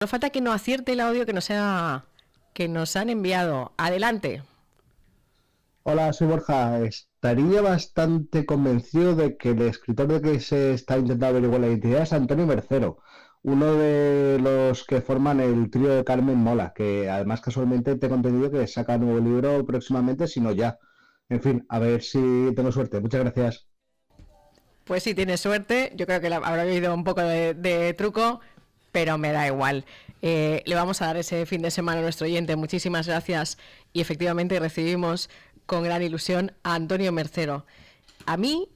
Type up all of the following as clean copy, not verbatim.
No falta que no acierte el audio que nos han enviado. Adelante. Hola, soy Borja. Estaría bastante convencido de que el escritor de que se está intentando averiguar la identidad es Antonio Mercero, uno de los que forman el trío de Carmen Mola, que además casualmente tengo entendido que saca un nuevo libro próximamente, si no ya. En fin, a ver si tengo suerte. Muchas gracias. Pues si tienes suerte, yo creo que habrá habido un poco de truco, pero me da igual. Le vamos a dar ese fin de semana a nuestro oyente. Muchísimas gracias. Y efectivamente recibimos con gran ilusión a Antonio Mercero. A mí,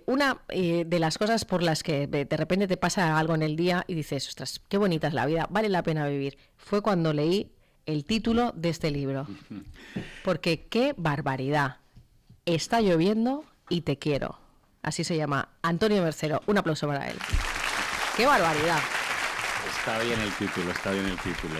una de las cosas por las que de repente te pasa algo en el día y dices, ostras, qué bonita es la vida, vale la pena vivir, fue cuando leí el título de este libro. Porque qué barbaridad. Está lloviendo y te quiero. Así se llama Antonio Mercero. Un aplauso para él. ¡Qué barbaridad! Está bien el título, está bien el título.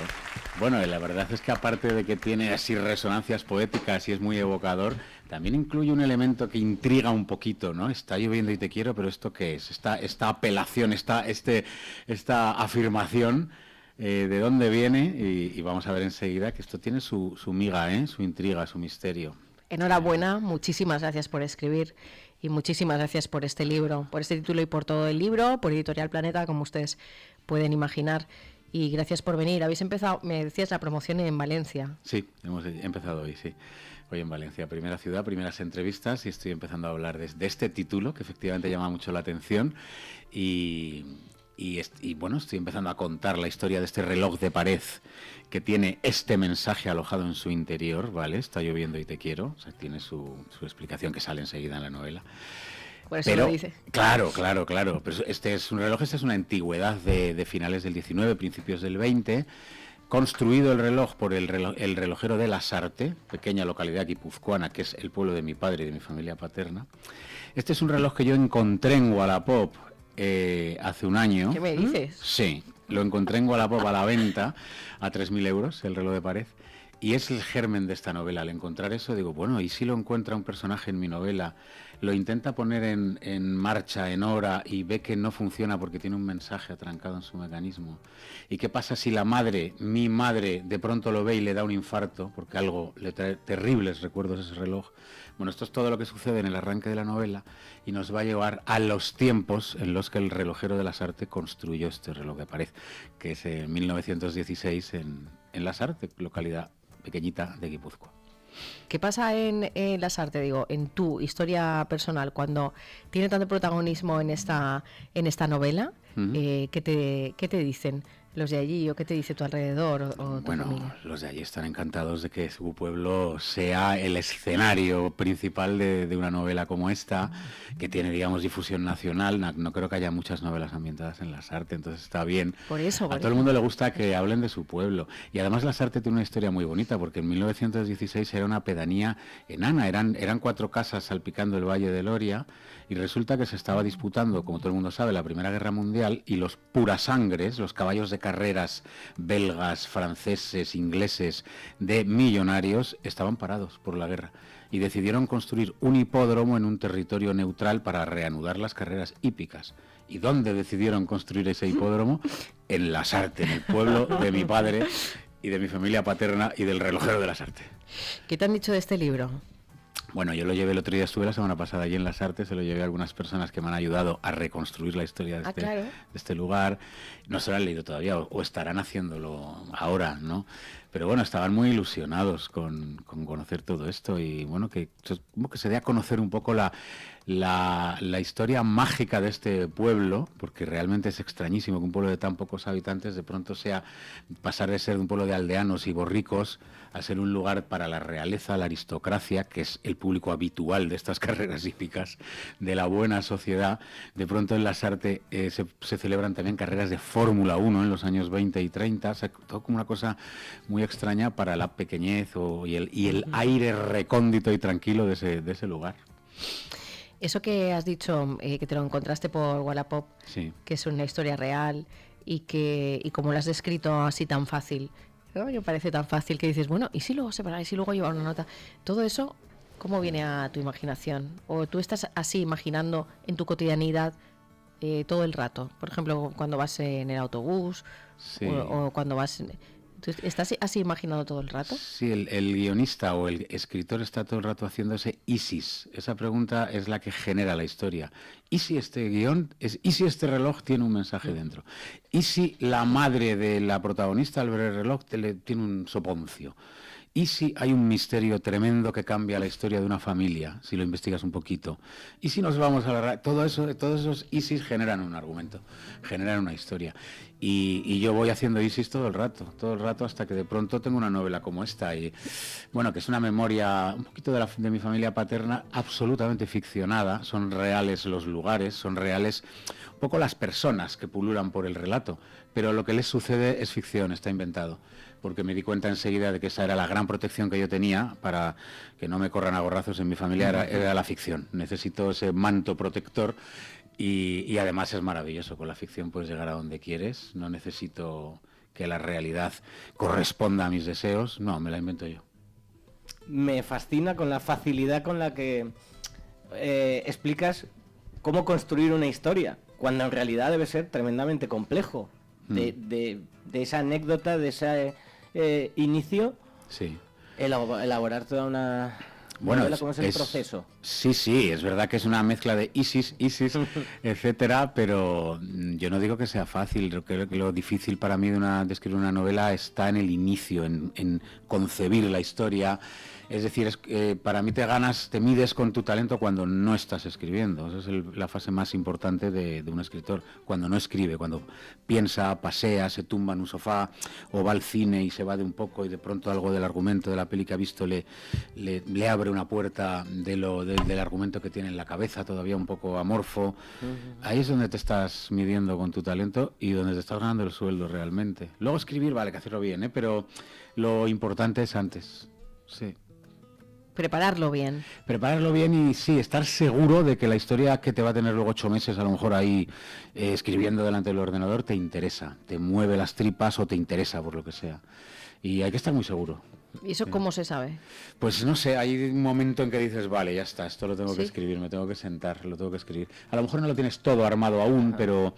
Bueno, la verdad es que aparte de que tiene así resonancias poéticas y es muy evocador, también incluye un elemento que intriga un poquito, ¿no? Está lloviendo y te quiero, pero ¿esto qué es? Esta apelación, esta afirmación, ¿de dónde viene? Y vamos a ver enseguida que esto tiene su miga, su intriga, su misterio. Enhorabuena, muchísimas gracias por escribir y muchísimas gracias por este libro, por este título y por todo el libro, por Editorial Planeta, como ustedes pueden imaginar. Y gracias por venir. Habéis empezado, me decías, la promoción en Valencia. Sí, hemos empezado hoy, sí. Hoy en Valencia, primera ciudad, primeras entrevistas, y estoy empezando a hablar de este título, que efectivamente llama mucho la atención. Y bueno, estoy empezando a contar la historia de este reloj de pared que tiene este mensaje alojado en su interior, ¿vale? Está lloviendo y te quiero. O sea, tiene su explicación que sale enseguida en la novela. Por eso lo dice. Claro. Pero este es un reloj, esta es una antigüedad de finales del 19, principios del 20, construido el reloj por el relojero de Lasarte, pequeña localidad guipuzcoana, que es el pueblo de mi padre y de mi familia paterna. Este es un reloj que yo encontré en Wallapop hace un año. ¿Qué me dices? Sí, lo encontré en Wallapop a la venta a 3.000 euros, el reloj de pared. Y es el germen de esta novela. Al encontrar eso digo, bueno, ¿y si lo encuentra un personaje en mi novela? Lo intenta poner en marcha, en hora, y ve que no funciona porque tiene un mensaje atrancado en su mecanismo. ¿Y qué pasa si mi madre, de pronto lo ve y le da un infarto, porque algo le trae terribles recuerdos a ese reloj? Bueno, esto es todo lo que sucede en el arranque de la novela y nos va a llevar a los tiempos en los que el relojero de Lasarte construyó este reloj de pared, que es en 1916 en Lasarte, localidad pequeñita de Guipúzcoa. ¿Qué pasa en Lasarte, digo, en tu historia personal, cuando tiene tanto protagonismo en esta novela? ¿Qué te dicen los de allí o qué te dice tu alrededor o tu familia? Los de allí están encantados de que su pueblo sea el escenario principal de una novela como esta, que tiene, digamos, difusión nacional. No creo que haya muchas novelas ambientadas en Lasarte, entonces está bien. A todo el mundo le gusta que hablen de su pueblo. Y además Lasarte tiene una historia muy bonita, porque en 1916 era una pedanía enana, eran 4 casas salpicando el Valle de Loria, y resulta que se estaba disputando, como todo el mundo sabe, la Primera Guerra Mundial, y los purasangres, los caballos de carreras belgas, franceses, ingleses, de millonarios, estaban parados por la guerra y decidieron construir un hipódromo en un territorio neutral para reanudar las carreras hípicas. ¿Y dónde decidieron construir ese hipódromo? En Lasarte, en el pueblo de mi padre y de mi familia paterna y del relojero de Lasarte. ¿Qué te han dicho de este libro? Bueno, yo lo llevé el otro día, estuve la semana pasada allí en Lasarte, se lo llevé a algunas personas que me han ayudado a reconstruir la historia de este lugar. No se lo han leído todavía o estarán haciéndolo ahora, ¿no? Pero bueno, estaban muy ilusionados con conocer todo esto y bueno, que se dé a conocer un poco la historia mágica de este pueblo, porque realmente es extrañísimo que un pueblo de tan pocos habitantes de pronto pasar de ser un pueblo de aldeanos y borricos a ser un lugar para la realeza, la aristocracia, que es el público habitual de estas carreras hípicas, de la buena sociedad. De pronto en Lasarte se celebran también carreras de Fórmula 1 en los años 20 y 30, o sea, todo como una cosa muy extraña para la pequeñez y el aire recóndito y tranquilo de ese lugar. Eso que has dicho, que te lo encontraste por Wallapop, sí, que es una historia real y como lo has descrito así tan fácil, ¿no? Me parece tan fácil que dices, bueno, ¿y si luego separáis y luego llevar una nota? Todo eso, ¿cómo viene a tu imaginación? ¿O tú estás así imaginando en tu cotidianidad todo el rato. Por ejemplo, cuando vas en el autobús o cuando vas... ¿Estás así imaginado todo el rato? Sí, el guionista o el escritor está todo el rato haciéndose ¿y si? Esa pregunta es la que genera la historia. ¿Y si este guión, y si este reloj tiene un mensaje dentro? ¿Y si la madre de la protagonista al ver el reloj tiene un soponcio? ¿Y si hay un misterio tremendo que cambia la historia de una familia, si lo investigas un poquito? ¿Y si nos vamos a la... Todos esos ISIS generan un argumento, generan una historia. Y yo voy haciendo ISIS todo el rato, hasta que de pronto tengo una novela como esta. Y bueno, que es una memoria un poquito de mi familia paterna, absolutamente ficcionada. Son reales los lugares, son reales un poco las personas que pululan por el relato. Pero lo que les sucede es ficción, está inventado. Porque me di cuenta enseguida de que esa era la gran protección que yo tenía para que no me corran a gorrazos en mi familia, era la ficción. Necesito ese manto protector y además es maravilloso. Con la ficción puedes llegar a donde quieres, no necesito que la realidad corresponda a mis deseos, no, me la invento yo. Me fascina con la facilidad con la que explicas cómo construir una historia, cuando en realidad debe ser tremendamente complejo. De esa anécdota, de ese inicio, sí, elaborar toda una novela, ¿cómo es el proceso? Sí, es verdad que es una mezcla de ISIS, etcétera, pero yo no digo que sea fácil. Creo que lo difícil para mí de escribir una novela está en el inicio, en concebir la historia. Es decir, para mí te mides con tu talento cuando no estás escribiendo. Esa es la fase más importante de un escritor, cuando no escribe, cuando piensa, pasea, se tumba en un sofá o va al cine y se va de un poco y de pronto algo del argumento de la peli que ha visto le abre una puerta del argumento que tiene en la cabeza, todavía un poco amorfo. Ahí es donde te estás midiendo con tu talento y donde te estás ganando el sueldo realmente. Luego escribir, vale, que hacerlo bien, pero lo importante es antes, sí. Prepararlo bien. Prepararlo bien y sí, estar seguro de que la historia que te va a tener luego 8 meses a lo mejor ahí escribiendo delante del ordenador te interesa, te mueve las tripas o te interesa por lo que sea. Y hay que estar muy seguro. ¿Y eso cómo se sabe? Pues no sé, hay un momento en que dices, vale, ya está, esto lo tengo que escribir, me tengo que sentar, lo tengo que escribir. A lo mejor no lo tienes todo armado aún, pero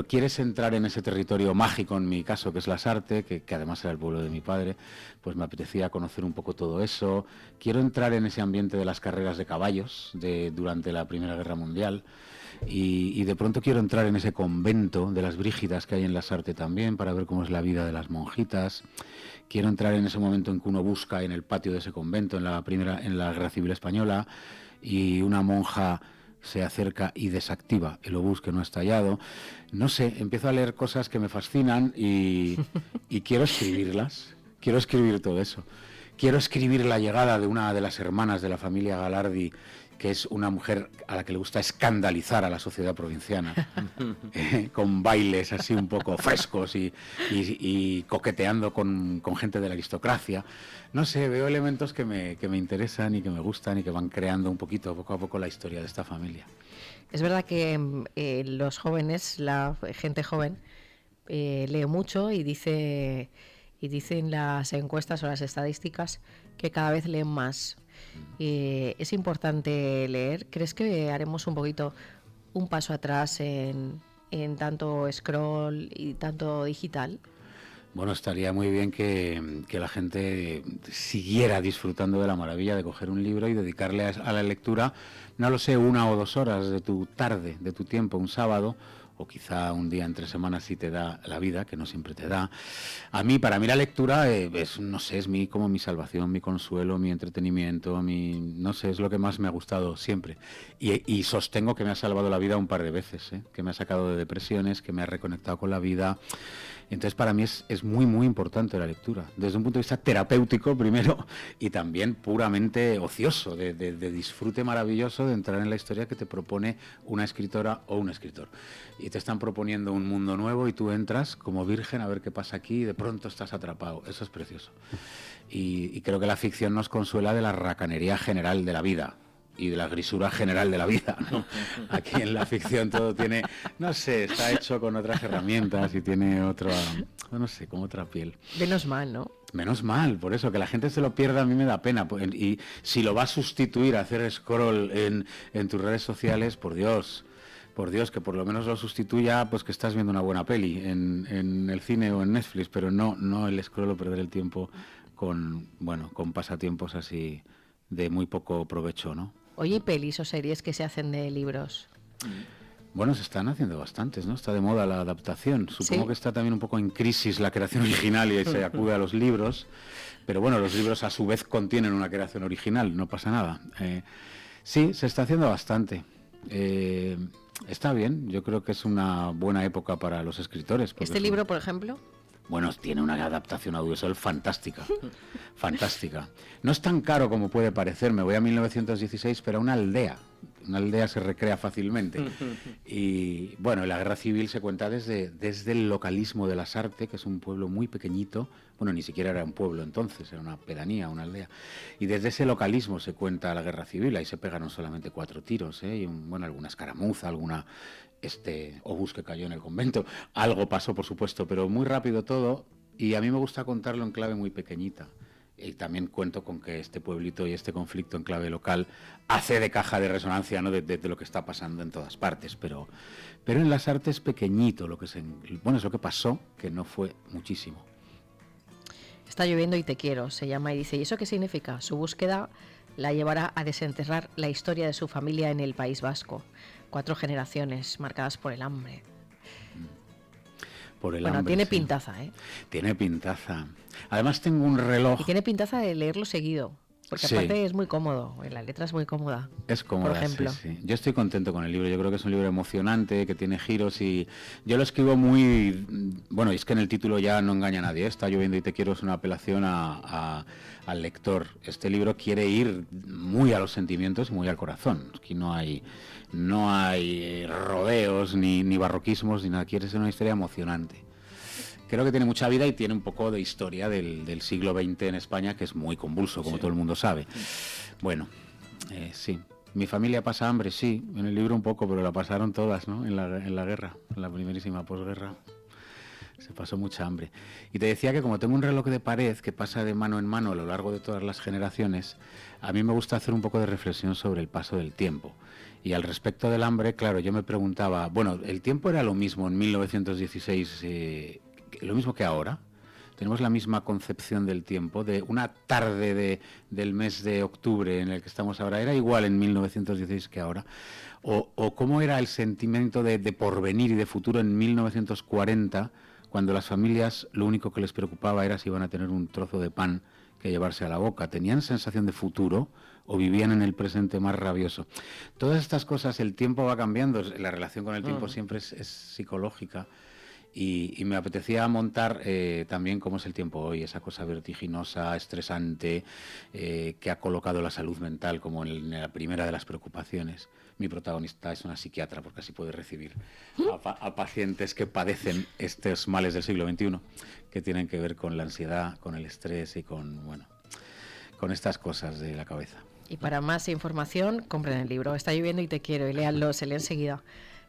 quieres entrar en ese territorio mágico, en mi caso, que es Lasarte, que además era el pueblo de mi padre, pues me apetecía conocer un poco todo eso. Quiero entrar en ese ambiente de las carreras de caballos durante la Primera Guerra Mundial. Y de pronto quiero entrar en ese convento de las Brígidas que hay en Lasarte también, para ver cómo es la vida de las monjitas. Quiero entrar en ese momento en que uno busca en el patio de ese convento, en la Guerra Civil Española, y una monja se acerca y desactiva el obús que no ha estallado. No sé, empiezo a leer cosas que me fascinan y quiero escribirlas. Quiero escribir todo eso. Quiero escribir la llegada de una de las hermanas de la familia Galardi, que es una mujer a la que le gusta escandalizar a la sociedad provinciana, con bailes así un poco frescos y coqueteando con gente de la aristocracia. No sé, veo elementos que me interesan y que me gustan y que van creando un poquito, poco a poco, la historia de esta familia. Es verdad que los jóvenes, la gente joven, lee mucho y dicen las encuestas o las estadísticas que cada vez leen más. Es importante leer. ¿Crees que haremos un paso atrás en tanto scroll y tanto digital? Bueno, estaría muy bien que la gente siguiera disfrutando de la maravilla de coger un libro y dedicarle a la lectura, no lo sé, 1 o 2 horas de tu tarde, de tu tiempo, un sábado, o quizá un día entre semanas si te da la vida, que no siempre te da. Para mí la lectura es como mi salvación, mi consuelo, mi entretenimiento, no sé, es lo que más me ha gustado siempre. Y sostengo que me ha salvado la vida un par de veces, que me ha sacado de depresiones, que me ha reconectado con la vida. Entonces para mí es muy, muy importante la lectura, desde un punto de vista terapéutico primero y también puramente ocioso, de disfrute maravilloso de entrar en la historia que te propone una escritora o un escritor. Y te están proponiendo un mundo nuevo y tú entras como virgen a ver qué pasa aquí y de pronto estás atrapado. Eso es precioso. Y creo que la ficción nos consuela de la racanería general de la vida y de la grisura general de la vida, ¿no? Aquí en la ficción todo tiene, no sé, está hecho con otras herramientas y tiene otra, no sé, como otra piel. Menos mal, ¿no? Menos mal, por eso, que la gente se lo pierda a mí me da pena. Y si lo va a sustituir a hacer scroll en tus redes sociales, por Dios, por Dios, que por lo menos lo sustituya, pues que estás viendo una buena peli en el cine o en Netflix, pero no el scroll o perder el tiempo con pasatiempos así de muy poco provecho, ¿no? Oye, ¿y pelis o series que se hacen de libros? Bueno, se están haciendo bastantes, ¿no? Está de moda la adaptación. Supongo ¿Sí? que está también un poco en crisis la creación original y se acude a los libros. Pero bueno, los libros a su vez contienen una creación original, no pasa nada. Sí, se está haciendo bastante. Está bien, yo creo que es una buena época para los escritores. ¿Este libro, por ejemplo? Bueno, tiene una adaptación audiovisual fantástica, fantástica. No es tan caro como puede parecer, me voy a 1916, pero a una aldea se recrea fácilmente. Y bueno, la guerra civil se cuenta desde el localismo de Lasarte, que es un pueblo muy pequeñito, bueno, ni siquiera era un pueblo entonces, era una pedanía, una aldea. Y desde ese localismo se cuenta la guerra civil, ahí se pegaron solamente 4 tiros, y alguna escaramuza, alguna... obús que cayó en el convento, algo pasó por supuesto, pero muy rápido todo, y a mí me gusta contarlo en clave muy pequeñita, y también cuento con que este pueblito y este conflicto en clave local hace de caja de resonancia, ¿no? de lo que está pasando en todas partes, pero en Lasarte es pequeñito es lo que pasó, que no fue muchísimo. Está lloviendo y te quiero, se llama, y dice, ¿y eso qué significa? Su búsqueda la llevará a desenterrar la historia de su familia en el País Vasco. 4 generaciones marcadas por el hambre. Por el bueno, hambre, tiene sí. pintaza, ¿eh? Tiene pintaza. Además tengo un reloj. Y tiene pintaza de leerlo seguido, porque Sí. aparte es muy cómodo, la letra es muy cómoda. Es cómoda, por ejemplo. sí. Yo estoy contento con el libro, yo creo que es un libro emocionante, que tiene giros y yo lo escribo muy... Bueno, y es que en el título ya no engaña a nadie, Está lloviendo y te quiero es una apelación al lector. Este libro quiere ir muy a los sentimientos y muy al corazón. Aquí no hay rodeos, ni barroquismos, ni nada, quiere ser una historia emocionante. Creo que tiene mucha vida y tiene un poco de historia del siglo XX en España, que es muy convulso, como todo el mundo sabe. Bueno, sí. Mi familia pasa hambre, sí, en el libro un poco, pero la pasaron todas, ¿no? En la guerra, en la primerísima posguerra. Se pasó mucha hambre. Y te decía que como tengo un reloj de pared que pasa de mano en mano a lo largo de todas las generaciones, a mí me gusta hacer un poco de reflexión sobre el paso del tiempo. Y al respecto del hambre, claro, yo me preguntaba, bueno, ¿el tiempo era lo mismo en 1916, lo mismo que ahora? Tenemos la misma concepción del tiempo, de una tarde del mes de octubre en el que estamos ahora, ¿era igual en 1916 que ahora? ¿O cómo era el sentimiento de porvenir y de futuro en 1940, cuando las familias lo único que les preocupaba era si iban a tener un trozo de pan que llevarse a la boca? ¿Tenían sensación de futuro o vivían en el presente más rabioso? Todas estas cosas, el tiempo va cambiando, la relación con el tiempo siempre es psicológica. Y me apetecía montar también cómo es el tiempo hoy, esa cosa vertiginosa, estresante, que ha colocado la salud mental como en la primera de las preocupaciones. Mi protagonista es una psiquiatra, porque así puede recibir a pacientes que padecen estos males del siglo XXI, que tienen que ver con la ansiedad, con el estrés y con estas cosas de la cabeza. Y para más información, compren el libro Está lloviendo y te quiero, y léanlo, se lee enseguida,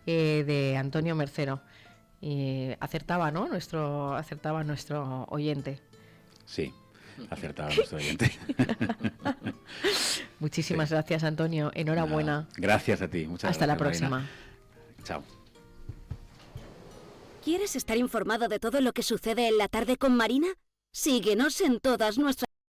de Antonio Mercero. Y acertaba, ¿no? Acertaba nuestro oyente. Sí, acertaba nuestro oyente. Muchísimas gracias, Antonio. Enhorabuena. Nada, gracias a ti. Muchas Hasta gracias, la próxima. Marina. Chao. ¿Quieres estar informado de todo lo que sucede en la tarde con Marina? Síguenos en todas nuestras